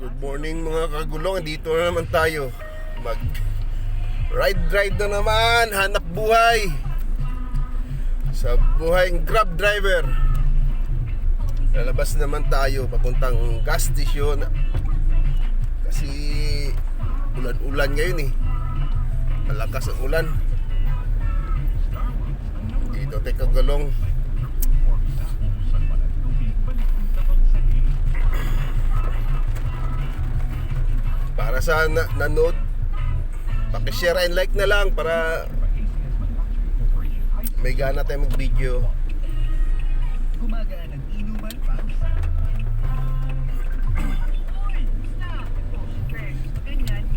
Good morning mga kagulong. Dito na naman tayo. Mag ride na naman. Hanap buhay sa buhay Grab driver. Lalabas naman tayo papuntang gas station. Kasi ulan-ulan ngayon eh. Malakas ang ulan. Dito tayo kagulong. Para sa nanood, paki-share and like na lang para may gana tayo mag-video.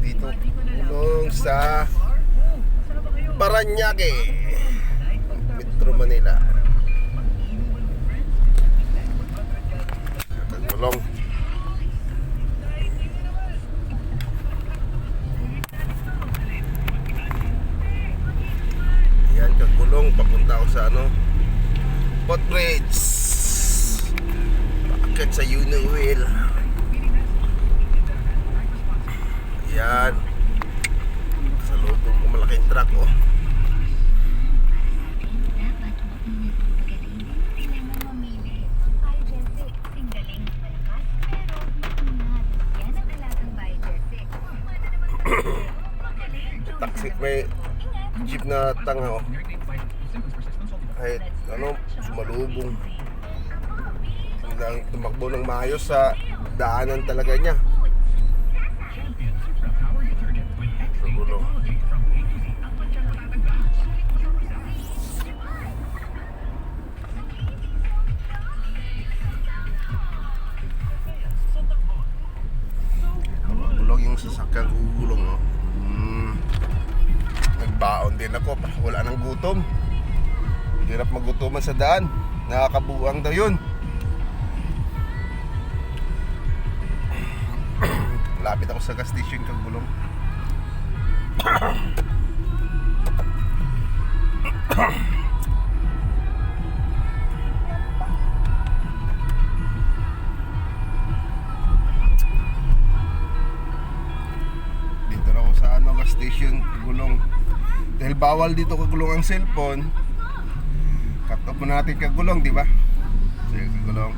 Dito tulong sa Paranaque, Metro Manila. Tulong. Kagulong, papunta ako sa Potbridge, paakit sa Union Wheel. Yan, sa loob ko malaking truck taxi, may jeep na tanga kahit sumalubong. Hanggang tumakbo ng maayos sa daanan talaga niya. Siguro gulong yung sasakyan ko, gulong nagbaon din ako, wala nang gutom. Hirap magutuman sa daan. Nakakabuang daw yun. Lapit ako sa gas station kagulong. Dito na ako sa gas station kagulong. Dahil bawal dito kagulong ang cellphone. Cut off mo natin kagulong, di ba? Sige, kagulong.